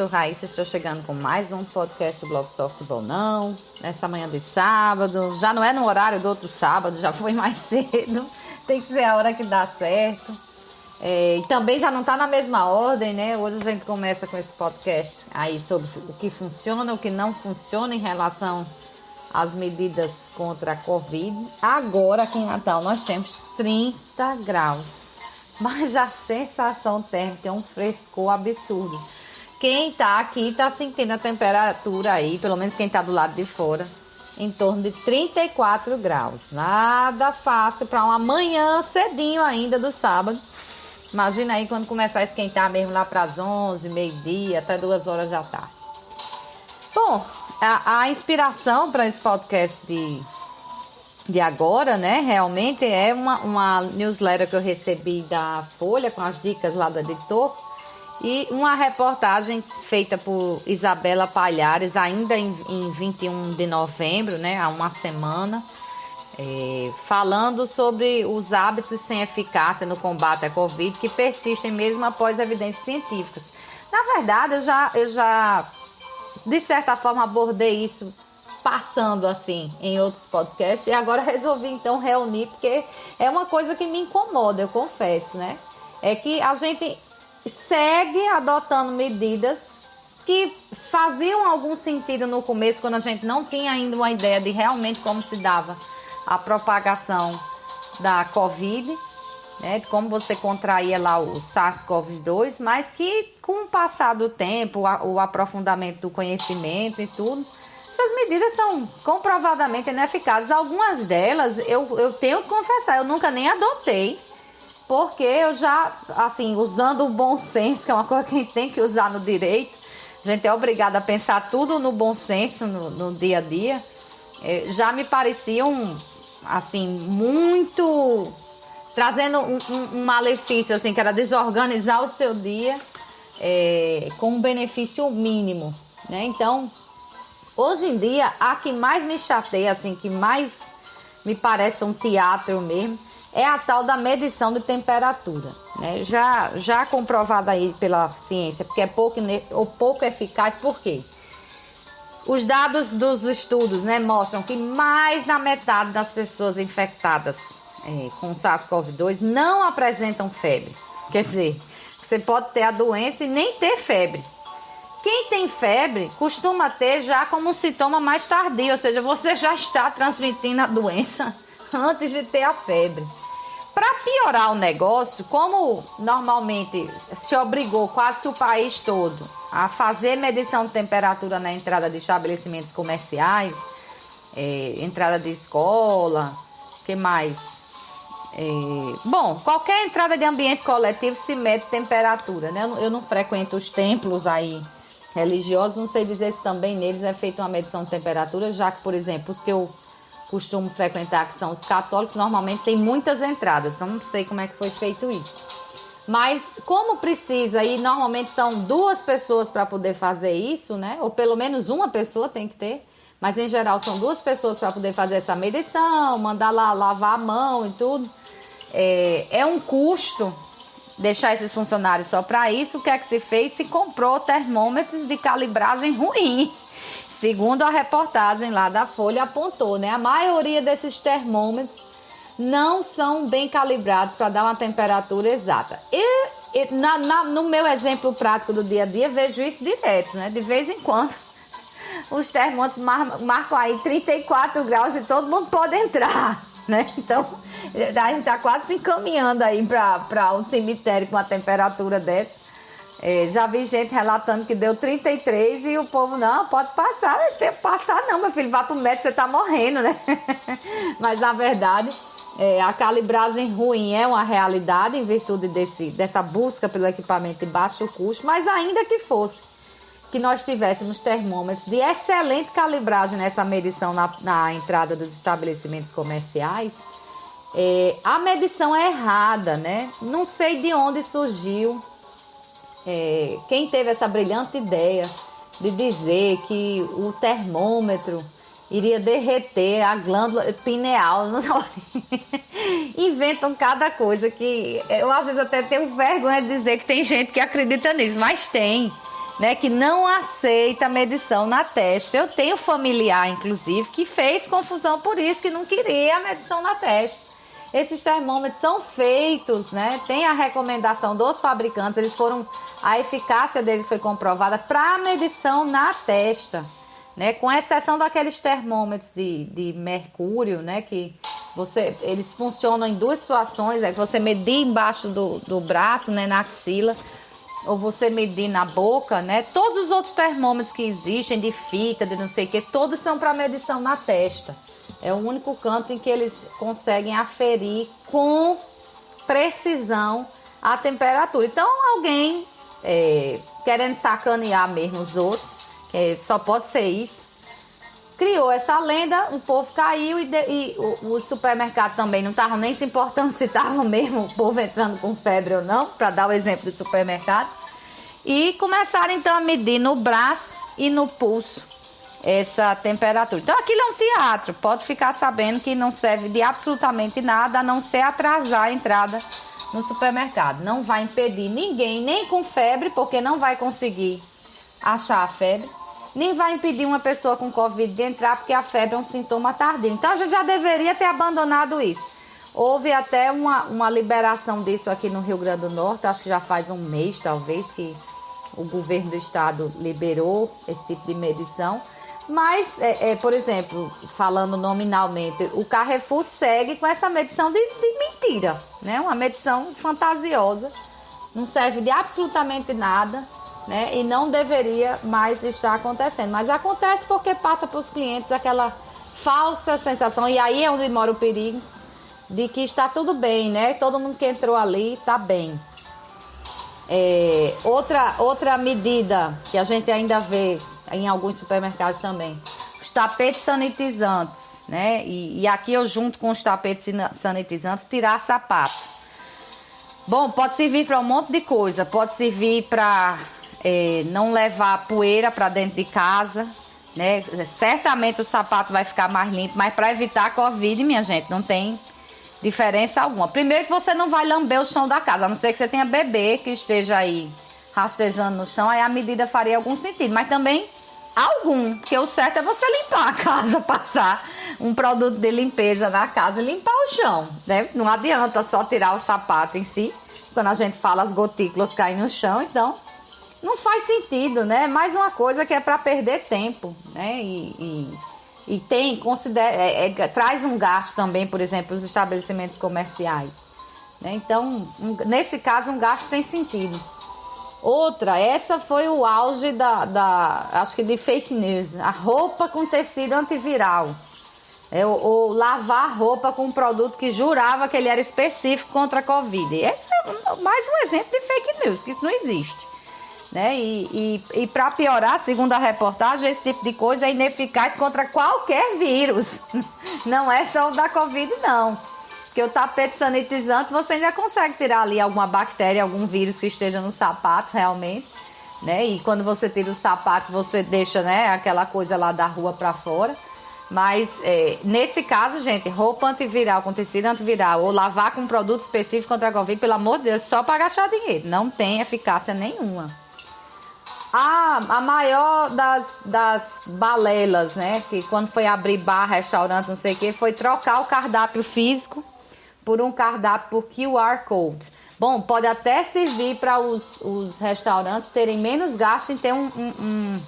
sou Raíssa, estou chegando com mais um podcast do Blog Softball Não, nessa manhã de sábado, já não é no horário do outro sábado, já foi mais cedo, tem que ser a hora que dá certo, e também já não está na mesma ordem, né? Hoje a gente começa com esse podcast aí sobre o que funciona, o que não funciona em relação às medidas contra a Covid. Agora aqui em Natal nós temos 30 graus. Mas a sensação térmica é um frescor absurdo. Quem tá aqui tá sentindo a temperatura aí, pelo menos quem tá do lado de fora, em torno de 34 graus. Nada fácil para uma manhã cedinho ainda do sábado. Imagina aí quando começar a esquentar mesmo lá para as 11, meio-dia, até 2 horas já tá. Bom, a inspiração para esse podcast de agora, né, realmente é uma newsletter que eu recebi da Folha com as dicas lá do editor e uma reportagem feita por Isabela Palhares ainda em 21 de novembro, né, há uma semana, falando sobre os hábitos sem eficácia no combate à Covid que persistem mesmo após evidências científicas. Na verdade, eu já de certa forma abordei isso passando assim em outros podcasts e agora resolvi então reunir porque é uma coisa que me incomoda, eu confesso, né? É que a gente segue adotando medidas que faziam algum sentido no começo, quando a gente não tinha ainda uma ideia de realmente como se dava a propagação da Covid, né? De como você contraía lá o SARS-CoV-2, mas que com o passar do tempo, o aprofundamento do conhecimento e tudo, essas medidas são comprovadamente ineficazes. Algumas delas, eu tenho que confessar, eu nunca nem adotei, porque eu já, assim, usando o bom senso, que é uma coisa que a gente tem que usar no direito, a gente é obrigado a pensar tudo no bom senso, no dia a dia, já me pareciam, assim, muito trazendo um malefício, assim, que era desorganizar o seu dia com um benefício mínimo, né? Então, hoje em dia, a que mais me chateia, assim, que mais me parece um teatro mesmo, é a tal da medição de temperatura, né? Já comprovada aí pela ciência, porque é pouco eficaz. Por quê? Os dados dos estudos, né, mostram que mais da metade das pessoas infectadas com SARS-CoV-2 não apresentam febre. Quer dizer, você pode ter a doença e nem ter febre. Quem tem febre costuma ter já como um sintoma mais tardio, ou seja, você já está transmitindo a doença antes de ter a febre. Para piorar o negócio, como normalmente se obrigou quase que o país todo a fazer medição de temperatura na entrada de estabelecimentos comerciais, entrada de escola, o que mais? Bom, qualquer entrada de ambiente coletivo se mede temperatura, né? Eu não frequento os templos aí religiosos, não sei dizer se também neles é feita uma medição de temperatura, já que, por exemplo, os que eu costumo frequentar, que são os católicos, normalmente tem muitas entradas, então não sei como é que foi feito isso. Mas como precisa, e normalmente são 2 pessoas para poder fazer isso, né? Ou pelo menos uma pessoa tem que ter, mas em geral são 2 pessoas para poder fazer essa medição, mandar lá lavar a mão e tudo. É um custo deixar esses funcionários só para isso. O que é que se fez? Se comprou termômetros de calibragem ruim. Segundo a reportagem lá da Folha apontou, né? A maioria desses termômetros não são bem calibrados para dar uma temperatura exata. No meu exemplo prático do dia a dia, vejo isso direto, né? De vez em quando, os termômetros marcam aí 34 graus e todo mundo pode entrar, né? Então, a gente está quase se encaminhando aí para um cemitério com uma temperatura dessa. Já vi gente relatando que deu 33 e o povo, não, pode passar. Não tem que passar não, meu filho, vá pro médico, você tá morrendo, né? Mas na verdade, a calibragem ruim é uma realidade em virtude dessa busca pelo equipamento de baixo custo, mas ainda que fosse que nós tivéssemos termômetros de excelente calibragem nessa medição na entrada dos estabelecimentos comerciais, a medição é errada, né? Não sei de onde surgiu quem teve essa brilhante ideia de dizer que o termômetro iria derreter a glândula pineal. Inventam cada coisa que eu às vezes até tenho vergonha de dizer que tem gente que acredita nisso, mas tem. né, que não aceita medição na testa. Eu tenho familiar, inclusive, que fez confusão por isso, que não queria a medição na testa. Esses termômetros são feitos, né, tem a recomendação dos fabricantes, a eficácia deles foi comprovada para medição na testa, né, com exceção daqueles termômetros de mercúrio, né, que eles funcionam em duas situações, é que você medir embaixo do braço, né, na axila, ou você medir na boca, né? Todos os outros termômetros que existem, de fita, de não sei o que, todos são para medição na testa. É o único canto em que eles conseguem aferir com precisão a temperatura. Então, alguém querendo sacanear mesmo os outros, só pode ser isso, criou essa lenda, o povo caiu e o supermercado também não estavam nem se importando se estavam mesmo o povo entrando com febre ou não, para dar o exemplo dos supermercados. E começaram então a medir no braço e no pulso essa temperatura. Então aquilo é um teatro, pode ficar sabendo que não serve de absolutamente nada a não ser atrasar a entrada no supermercado. Não vai impedir ninguém, nem com febre, porque não vai conseguir achar a febre. Nem vai impedir uma pessoa com Covid de entrar, porque a febre é um sintoma tardio. Então, a gente já deveria ter abandonado isso. Houve até uma liberação disso aqui no Rio Grande do Norte, acho que já faz um mês, talvez, que o governo do estado liberou esse tipo de medição. Mas, por exemplo, falando nominalmente, o Carrefour segue com essa medição de mentira, né? Uma medição fantasiosa, não serve de absolutamente nada, né? E não deveria mais estar acontecendo, mas acontece porque passa para os clientes aquela falsa sensação, e aí é onde mora o perigo, de que está tudo bem, né? Todo mundo que entrou ali está bem. Outra medida que a gente ainda vê em alguns supermercados também, os tapetes sanitizantes, né? E aqui eu junto com os tapetes sanitizantes, tirar sapato. Bom, pode servir para um monte de coisa, pode servir para não levar poeira para dentro de casa, né? Certamente o sapato vai ficar mais limpo, mas para evitar a Covid, minha gente, não tem diferença alguma. Primeiro que você não vai lamber o chão da casa, a não ser que você tenha bebê que esteja aí rastejando no chão, aí a medida faria algum sentido, mas também algum, porque o certo é você limpar a casa, passar um produto de limpeza na casa e limpar o chão, né? Não adianta só tirar o sapato em si, quando a gente fala as gotículas caem no chão, então não faz sentido, né? Mais uma coisa que é para perder tempo, né? E traz um gasto também, por exemplo, os estabelecimentos comerciais, né? Então, nesse caso, um gasto sem sentido. Outra, essa foi o auge acho que de fake news, a roupa com tecido antiviral. Ou lavar roupa com um produto que jurava que ele era específico contra a Covid. Esse é mais um exemplo de fake news, que isso não existe, né? E para piorar, segundo a reportagem, esse tipo de coisa é ineficaz contra qualquer vírus. Não é só o da Covid, não. Porque o tapete sanitizante você ainda consegue tirar ali alguma bactéria, algum vírus que esteja no sapato realmente, né? E quando você tira o sapato, você deixa, né, aquela coisa lá da rua para fora. Mas nesse caso, gente, roupa antiviral com tecido antiviral ou lavar com um produto específico contra a Covid, pelo amor de Deus, só para gastar dinheiro. Não tem eficácia nenhuma. A maior das balelas, né? Que quando foi abrir bar, restaurante, não sei o que, foi trocar o cardápio físico por um cardápio por QR Code. Bom, pode até servir para os restaurantes terem menos gasto em ter um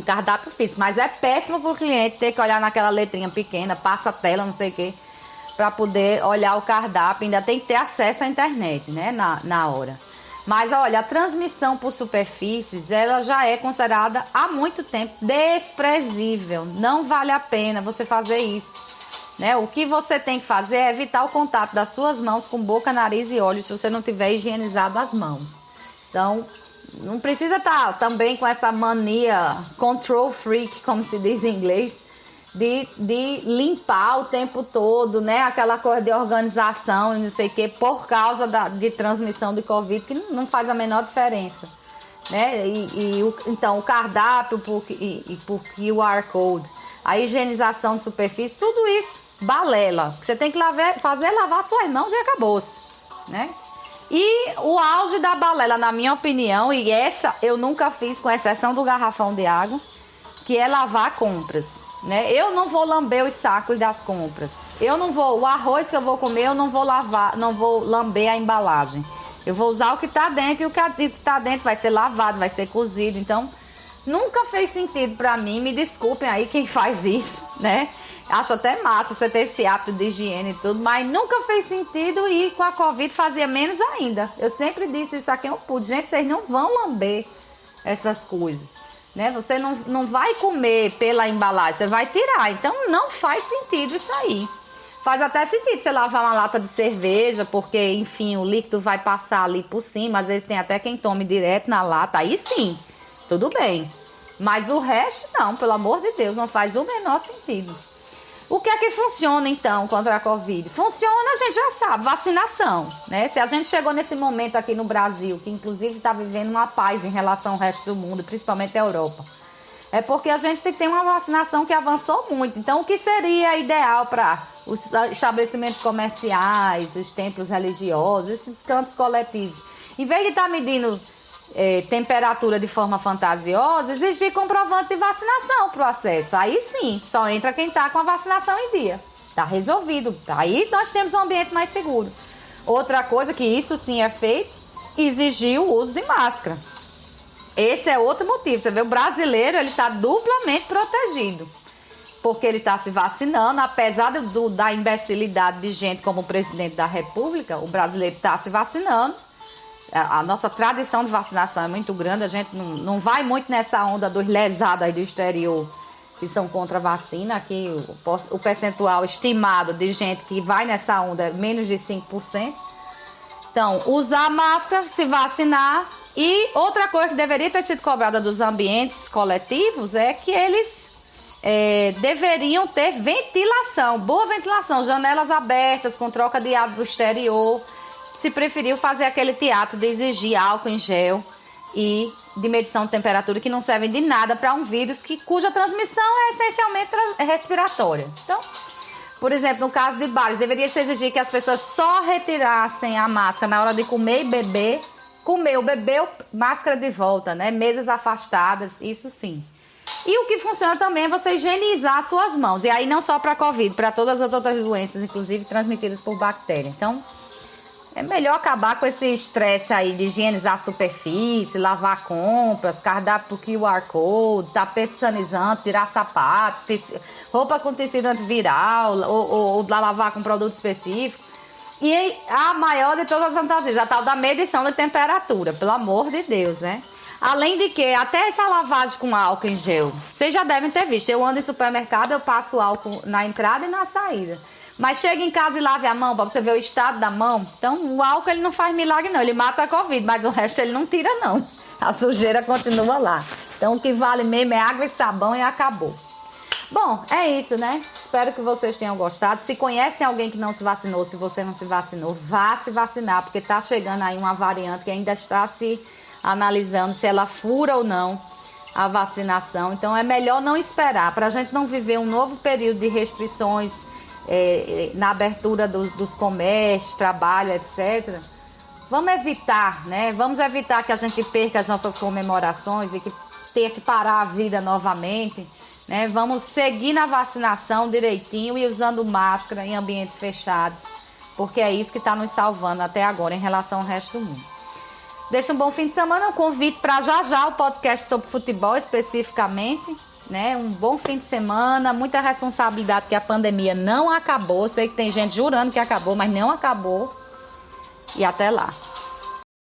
cardápio físico, mas é péssimo para o cliente ter que olhar naquela letrinha pequena, passa a tela, não sei o que, para poder olhar o cardápio. Ainda tem que ter acesso à internet, né? Na hora. Mas olha, a transmissão por superfícies, ela já é considerada há muito tempo desprezível. Não vale a pena você fazer isso, né? O que você tem que fazer é evitar o contato das suas mãos com boca, nariz e olhos se você não tiver higienizado as mãos. Então, não precisa estar também com essa mania control freak, como se diz em inglês, de limpar o tempo todo, né? Aquela coisa de organização e não sei o que, por causa de transmissão de Covid, que não faz a menor diferença, né? Então, o cardápio por QR Code, a higienização de superfície, tudo isso, balela. O que você tem que lavar suas mãos e acabou-se, né? E o auge da balela, na minha opinião, e essa eu nunca fiz, com exceção do garrafão de água, que é lavar compras, né? Eu não vou lamber os sacos das compras. O arroz que eu vou comer, eu não vou lavar, não vou lamber a embalagem. Eu vou usar o que tá dentro, e o que tá dentro vai ser lavado, vai ser cozido. Então, nunca fez sentido pra mim, me desculpem aí quem faz isso, né? Acho até massa você ter esse hábito de higiene e tudo, mas nunca fez sentido e com a Covid fazia menos ainda. Eu sempre disse isso aqui, eu pude. Gente, vocês não vão lamber essas coisas, né? Você não vai comer pela embalagem, você vai tirar. Então não faz sentido isso aí. Faz até sentido você lavar uma lata de cerveja, porque, enfim, o líquido vai passar ali por cima. Às vezes tem até quem tome direto na lata, aí sim, tudo bem. Mas o resto não, pelo amor de Deus, não faz o menor sentido. O que é que funciona, então, contra a Covid? Funciona, a gente já sabe, vacinação, né? Se a gente chegou nesse momento aqui no Brasil, que inclusive está vivendo uma paz em relação ao resto do mundo, principalmente a Europa, é porque a gente tem uma vacinação que avançou muito. Então, o que seria ideal para os estabelecimentos comerciais, os templos religiosos, esses cantos coletivos? Em vez de estar medindo temperatura de forma fantasiosa, exigir comprovante de vacinação para o acesso. Aí sim, só entra quem está com a vacinação em dia. Está resolvido. Aí nós temos um ambiente mais seguro. Outra coisa que isso sim é feito, exigir o uso de máscara. Esse é outro motivo. Você vê, o brasileiro ele está duplamente protegido. Porque ele está se vacinando, apesar da imbecilidade de gente como o presidente da República, o brasileiro está se vacinando. A nossa tradição de vacinação é muito grande, a gente não vai muito nessa onda dos lesados aí do exterior que são contra a vacina. Aqui o percentual estimado de gente que vai nessa onda é menos de 5%. Então, usar máscara, se vacinar. E outra coisa que deveria ter sido cobrada dos ambientes coletivos é que eles deveriam ter ventilação, boa ventilação, janelas abertas com troca de ar do exterior. Se preferiu fazer aquele teatro de exigir álcool em gel e de medição de temperatura que não servem de nada para um vírus cuja transmissão é essencialmente respiratória. Então, por exemplo, no caso de bares, deveria se exigir que as pessoas só retirassem a máscara na hora de comer e beber. Comeu, bebeu, máscara de volta, né? Mesas afastadas, isso sim. E o que funciona também é você higienizar suas mãos. E aí não só para a Covid, para todas as outras doenças, inclusive transmitidas por bactéria. Então, é melhor acabar com esse estresse aí de higienizar a superfície, lavar compras, cardápio por QR Code, tapete sanizante, tirar sapato, roupa com tecido antiviral ou lavar com produto específico. E a maior de todas as fantasias, a tal da medição de temperatura, pelo amor de Deus, né? Além de que, até essa lavagem com álcool em gel, vocês já devem ter visto, eu ando em supermercado, eu passo álcool na entrada e na saída. Mas chega em casa e lave a mão para você ver o estado da mão. Então, o álcool ele não faz milagre não, ele mata a Covid, mas o resto ele não tira não. A sujeira continua lá. Então, o que vale mesmo é água e sabão e acabou. Bom, é isso, né? Espero que vocês tenham gostado. Se conhecem alguém que não se vacinou, se você não se vacinou, vá se vacinar, porque está chegando aí uma variante que ainda está se analisando se ela fura ou não a vacinação. Então, é melhor não esperar, para a gente não viver um novo período de restrições na abertura dos comércios, trabalho, etc. Vamos evitar, né? Vamos evitar que a gente perca as nossas comemorações e que tenha que parar a vida novamente, né? Vamos seguir na vacinação direitinho e usando máscara em ambientes fechados, porque é isso que está nos salvando até agora em relação ao resto do mundo. Deixa um bom fim de semana, um convite para já o podcast sobre futebol especificamente, né? Um bom fim de semana, muita responsabilidade que a pandemia não acabou. Sei que tem gente jurando que acabou, mas não acabou. E até lá.